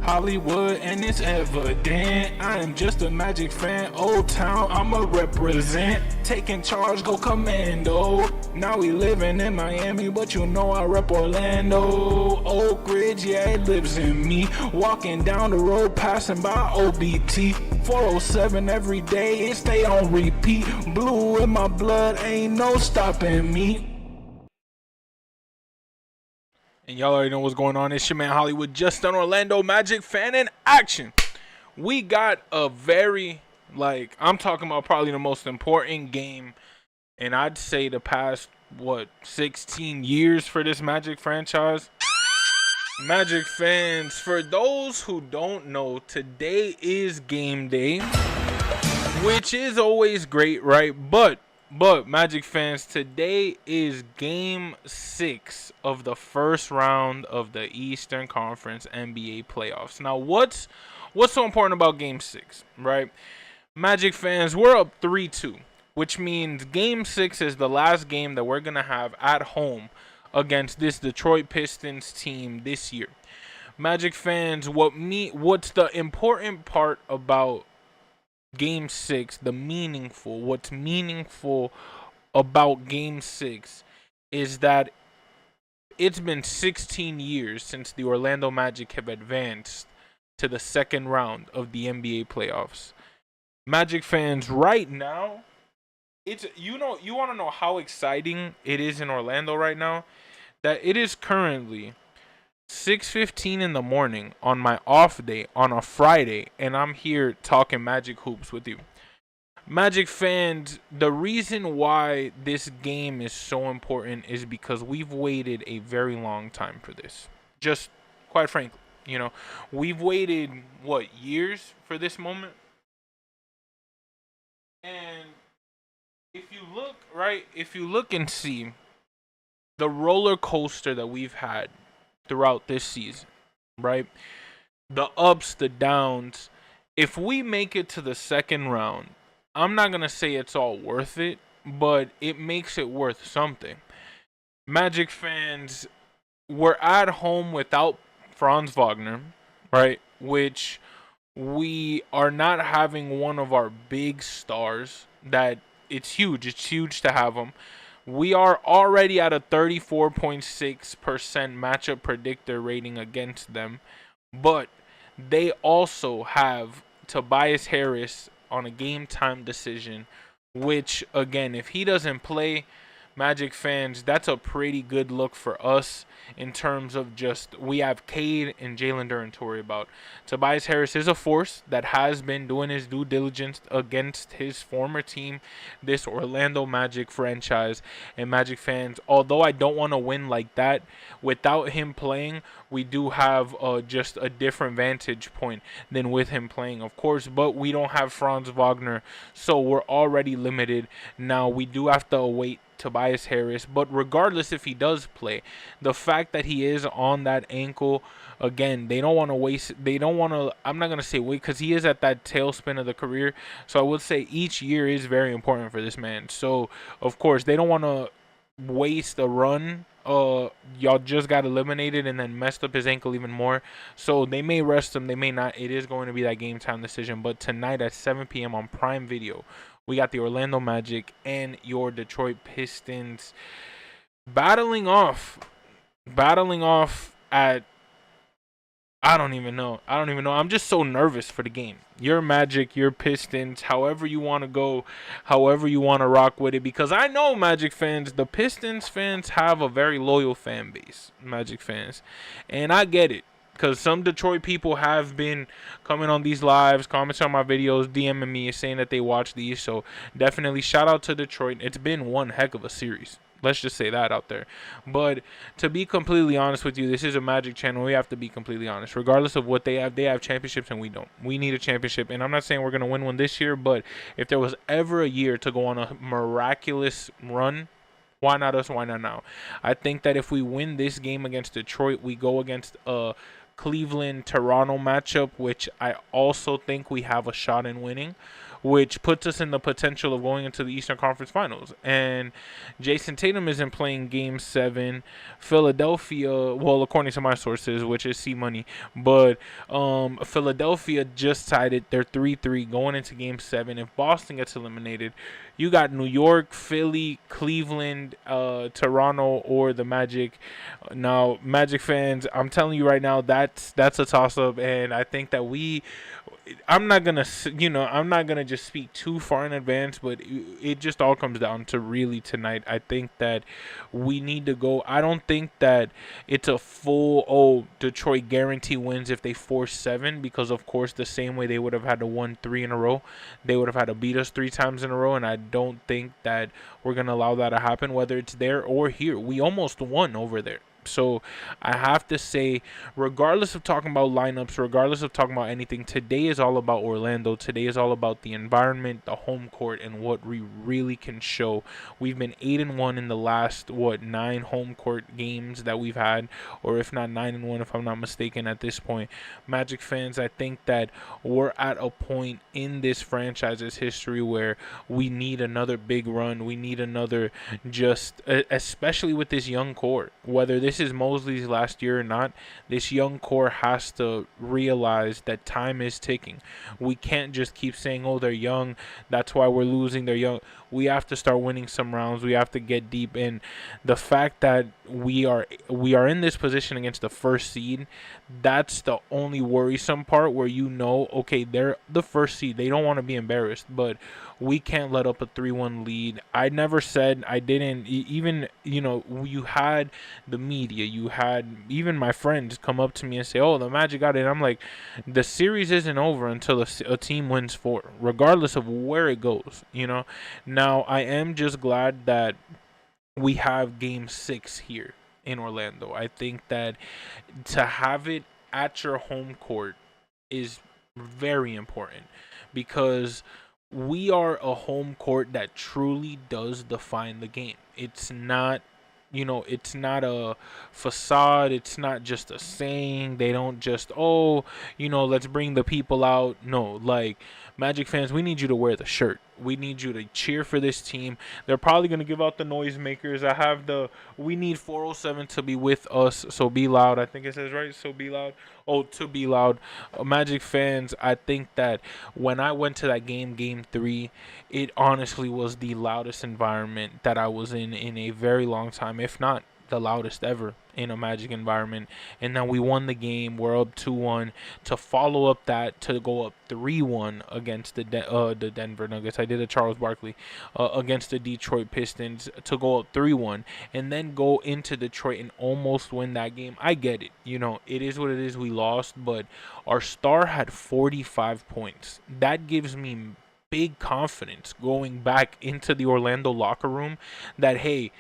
Hollywood and it's evident. I am just a Magic fan, Old Town, I'ma represent. Taking charge, go commando. Now we living in Miami, but you know I rep Orlando. Oak Ridge, yeah, it lives in me. Walking down the road, passing by OBT. 407 every day, it stay on repeat. Blue in my blood, ain't no stopping me. And y'all already know what's going on. It's your man Hollywood, just an Orlando Magic fan in action. We got a very, I'm talking about probably the most important game, and I'd say the past, 16 years for this Magic franchise. Magic fans, for those who don't know, today is game day, which is always great, right? But Magic fans, today is game 6 of the first round of the Eastern Conference NBA playoffs. Now, what's so important about game 6, right? Magic fans, we're up 3-2, which means game 6 is the last game that we're going to have at home against this Detroit Pistons team this year. Magic fans, what's the important part about Game 6, what's meaningful about Game 6 is that it's been 16 years since the Orlando Magic have advanced to the second round of the NBA playoffs. Magic fans, right now, you want to know how exciting it is in Orlando right now? That it is currently 6:15 in the morning on my off day on a Friday, and I'm here talking Magic hoops with you. Magic fans, the reason why this game is so important is because we've waited a very long time for this. Just quite frankly, we've waited years for this moment. And if you look and see the roller coaster that we've had throughout this season, right? The ups, the downs. If we make it to the second round, I'm not going to say it's all worth it, but it makes it worth something. Magic fans, we're at home without Franz Wagner, right? Which we are not having one of our big stars that it's huge. It's huge to have him. We are already at a 34.6% matchup predictor rating against them, but they also have Tobias Harris on a game time decision, which, again, if he doesn't play, Magic fans, that's a pretty good look for us in terms of just we have Cade and Jalen Duren to worry about. Tobias Harris is a force that has been doing his due diligence against his former team, this Orlando Magic franchise. And Magic fans, although I don't want to win like that, without him playing, we do have just a different vantage point than with him playing, of course. But we don't have Franz Wagner, so we're already limited. Now, we do have to await Tobias Harris, but regardless if he does play, the fact that he is on that ankle, again, I'm not going to say wait, because he is at that tailspin of the career, so I would say each year is very important for this man. So, of course, they don't want to waste a run. Y'all just got eliminated and then messed up his ankle even more. So they may rest him, they may not. It is going to be that game time decision. But tonight at 7 p.m. on Prime Video, we got the Orlando Magic and your Detroit Pistons battling off at I don't even know. I'm just so nervous for the game. Your Magic, your Pistons, however you want to go, however you want to rock with it. Because I know, Magic fans, the Pistons fans have a very loyal fan base, Magic fans. And I get it. Because some Detroit people have been coming on these lives, commenting on my videos, DMing me, saying that they watch these. So definitely shout out to Detroit. It's been one heck of a series. Let's just say that out there. But to be completely honest with you, this is a Magic channel. We have to be completely honest. Regardless of what they have championships and we don't. We need a championship. And I'm not saying we're going to win one this year, but if there was ever a year to go on a miraculous run, why not us? Why not now? I think that if we win this game against Detroit, we go against Cleveland-Toronto matchup, which I also think we have a shot in winning. which puts us in the potential of going into the Eastern Conference Finals. And Jason Tatum isn't playing Game 7. Philadelphia, well, according to my sources, which is C Money, but Philadelphia just tied it. They're 3-3 going into Game 7. If Boston gets eliminated, you got New York, Philly, Cleveland, Toronto, or the Magic. Now, Magic fans, I'm telling you right now, that's a toss-up, and I think that I'm not gonna just speak too far in advance, but it just all comes down to really tonight. I think that we need to go. I don't think that it's a full Detroit guarantee wins if they force 7, because of course the same way they would have had to win 3 in a row, they would have had to beat us 3 times in a row, and I don't think that we're gonna allow that to happen, whether it's there or here. We almost won over there. So I have to say, regardless of talking about lineups, regardless of talking about anything, today is all about Orlando. Today is all about the environment, the home court, and what we really can show. We've been 8-1 in the last 9 home court games that we've had, or if not 9-1, if I'm not mistaken at this point. Magic fans, I think that we're at a point in this franchise's history where we need another big run. We need another, especially with this young core, whether this is Mosley's last year or not, this young core has to realize that time is ticking. We can't just keep saying, oh, they're young, that's why we're losing, they're young. We have to start winning some rounds. We have to get deep in. The fact that we are in this position against the first seed, that's the only worrisome part, where okay, they're the first seed. They don't want to be embarrassed, but we can't let up a 3-1 lead. I never said, I didn't even, you had the media, you had even my friends come up to me and say, oh, the Magic got it. I'm like, the series isn't over until a team wins 4, regardless of where it goes, Now, I am just glad that we have Game 6 here in Orlando. I think that to have it at your home court is very important, because we are a home court that truly does define the game. It's not it's not a facade. It's not just a saying. They don't just, let's bring the people out. No, like, Magic fans, we need you to wear the shirt. We need you to cheer for this team. They're probably going to give out the noisemakers. We need 407 to be with us, so be loud. I think it says, right? So be loud. Oh, to be loud. Magic fans, I think that when I went to that Game 3, it honestly was the loudest environment that I was in a very long time, if not the loudest ever in a Magic environment. And then we won the game. We're up 2-1. To follow up that, to go up 3-1 against the Denver Nuggets. I did a Charles Barkley against the Detroit Pistons, to go up 3-1 and then go into Detroit and almost win that game. I get it. It is what it is. We lost, but our star had 45 points. That gives me big confidence going back into the Orlando locker room that, hey,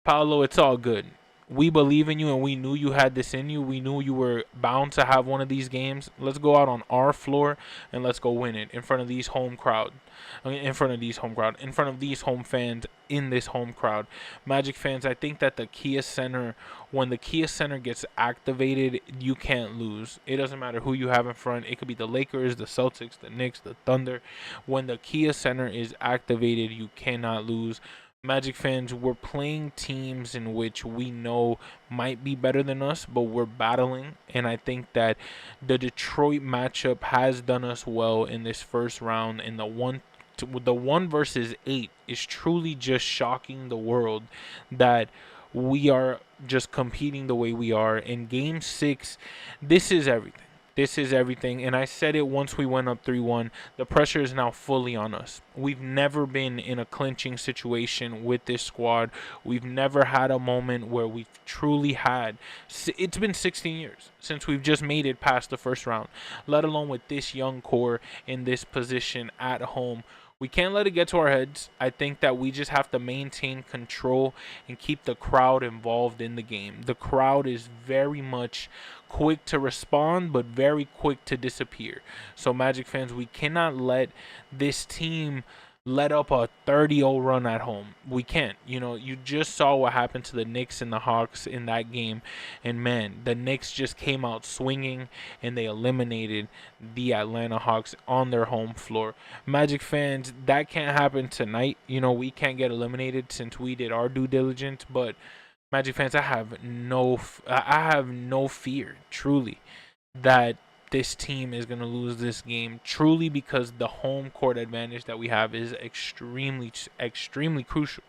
Paolo, it's all good. We believe in you, and we knew you had this in you. We knew you were bound to have one of these games. Let's go out on our floor and let's go win it in front of these home fans, in this home crowd. Magic fans, I think that when the Kia Center gets activated, you can't lose. It doesn't matter who you have in front. It could be the Lakers, the Celtics, the Knicks, the Thunder. When the Kia Center is activated, you cannot lose. Magic fans, we're playing teams in which we know might be better than us, but we're battling. And I think that the Detroit matchup has done us well in this first round. And the 1 versus 8 is truly just shocking the world that we are just competing the way we are. In Game 6, this is everything. This is everything, and I said it once we went up 3-1. The pressure is now fully on us. We've never been in a clinching situation with this squad. We've never had a moment where we've truly had. It's been 16 years since we've just made it past the first round, let alone with this young core in this position at home. We can't let it get to our heads. I think that we just have to maintain control and keep the crowd involved in the game. The crowd is very much quick to respond, but very quick to disappear. So Magic fans, we cannot let this team let up a 30-0 run at home. We can't. You just saw what happened to the Knicks and the Hawks in that game. And man, the Knicks just came out swinging and they eliminated the Atlanta Hawks on their home floor. Magic fans, that can't happen tonight. We can't get eliminated since we did our due diligence. But Magic fans, I have no fear, truly, that this team is going to lose this game, truly, because the home court advantage that we have is extremely, extremely crucial.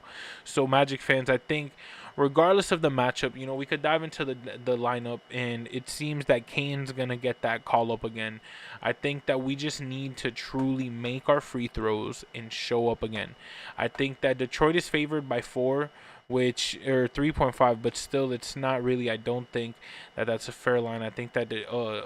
So Magic fans, I think regardless of the matchup, we could dive into the lineup, and it seems that Kane's going to get that call up again. I think that we just need to truly make our free throws and show up again. I think that Detroit is favored by 4, or 3.5, but still, it's not really. I don't think that that's a fair line. I think that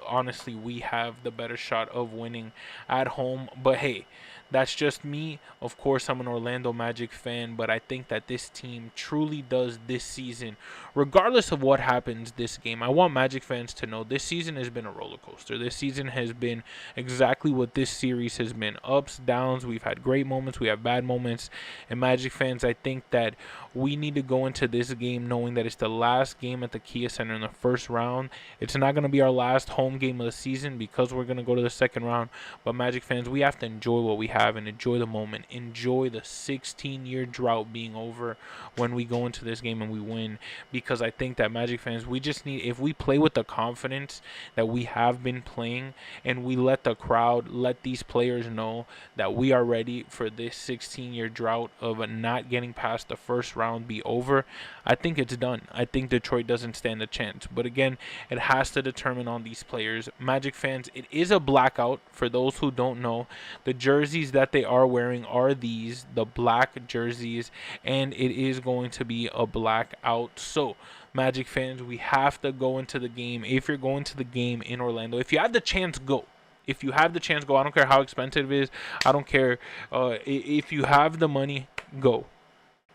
honestly, we have the better shot of winning at home. But hey, that's just me. Of course, I'm an Orlando Magic fan, but I think that this team truly does this season, regardless of what happens this game. I want Magic fans to know this season has been a roller coaster. This season has been exactly what this series has been: ups, downs. We've had great moments, we have bad moments. And Magic fans, I think that we need to go into this game knowing that it's the last game at the Kia Center in the first round. It's not going to be our last home game of the season because we're going to go to the second round. But Magic fans, we have to enjoy what we have and enjoy the moment. Enjoy the 16-year drought being over when we go into this game and we win. Because I think that Magic fans, we just need, if we play with the confidence that we have been playing, and we let the crowd, let these players know that we are ready for this 16-year drought of not getting past the first round be over, I think it's done. I think Detroit doesn't stand a chance. But again, it has to determine on these players. Magic fans, it is a blackout. For those who don't know, the jerseys that they are wearing are the black jerseys, and it is going to be a blackout. So Magic fans, we have to go into the game. If you're going to the game in Orlando, if you have the chance, go. If you have the chance, go. I don't care how expensive it is. I don't care. If you have the money, go.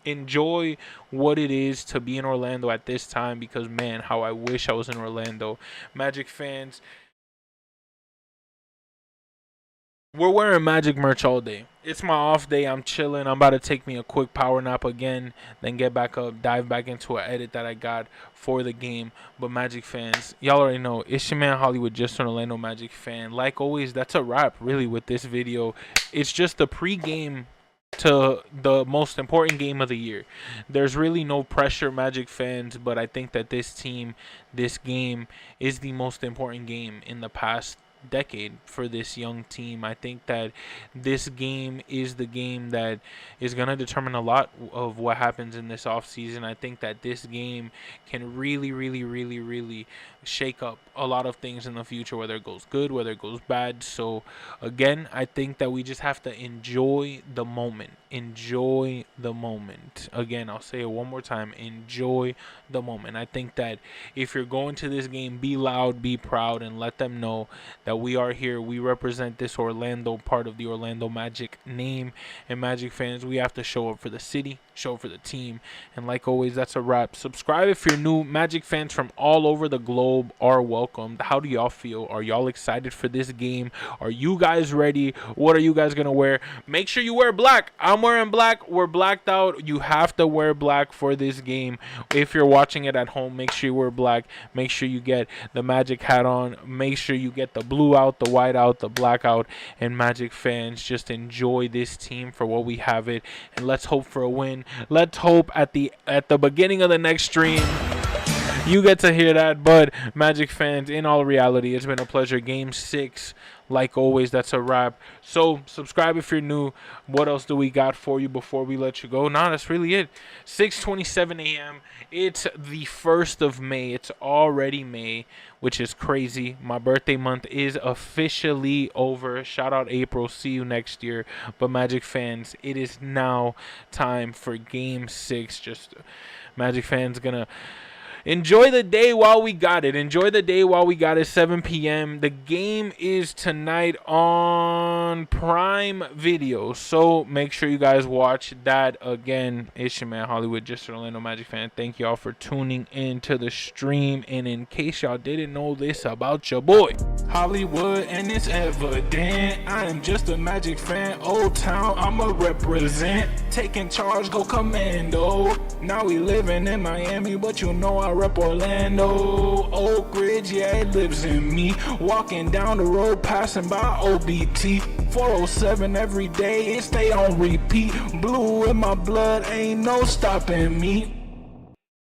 Enjoy what it is to be in Orlando at this time, because man, how I wish I was in Orlando. Magic fans, we're wearing Magic merch all day. It's my off day. I'm chilling. I'm about to take me a quick power nap again, then get back up, dive back into an edit that I got for the game. But Magic fans, y'all already know, it's your man Hollywood, just an Orlando Magic fan. Like always, that's a wrap really with this video. It's just the pregame to the most important game of the year. There's really no pressure, Magic fans, but I think that this game is the most important game in the past decade for this young team. I think that this game is the game that is going to determine a lot of what happens in this offseason. I think that this game can really, really, really, really shake up a lot of things in the future, whether it goes good, whether it goes bad. So again, I think that we just have to enjoy the moment. Enjoy the moment. Again, I'll say it one more time. Enjoy the moment. I think that if you're going to this game, be loud, be proud, and let them know that we are here. We represent this Orlando, part of the Orlando Magic name. And Magic fans, we have to show up for the city, show up for the team. And like always, that's a wrap. Subscribe if you're new. Magic fans from all over the globe are welcomed. How do y'all feel? Are y'all excited for this game? Are you guys ready? What are you guys gonna wear? Make sure you wear black. I'm wearing black. We're blacked out. You have to wear black for this game. If you're watching it at home, make sure you wear black. Make sure you get the Magic hat on. Make sure you get the blue out, the white out, the black out. And Magic fans, just enjoy this team for what we have it, and let's hope for a win. Let's hope at the beginning of the next stream you get to hear that. But Magic fans, in all reality, it's been a pleasure. Game 6, like always, that's a wrap. So subscribe if you're new. What else do we got for you before we let you go? Nah, that's really it. 6:27 a.m. It's the 1st of May. It's already May, which is crazy. My birthday month is officially over. Shout out April. See you next year. But Magic fans, it is now time for Game 6. Just Magic fans gonna Enjoy the day while we got it. Enjoy the day while we got it. 7 p.m. The game is tonight on Prime Video. So make sure you guys watch that. Again, it's your man Hollywood, just an Orlando Magic fan. Thank y'all for tuning in to the stream. And in case y'all didn't know this about your boy Hollywood, and it's evident, I am just a Magic fan. Old Town, I'ma represent. Taking charge, go commando. Now we living in Miami, but you know I rep Orlando. Oak Ridge, yeah, it lives in me. Walking down the road, passing by OBT. 407 every day, it stay on repeat. Blue in my blood, ain't no stopping me.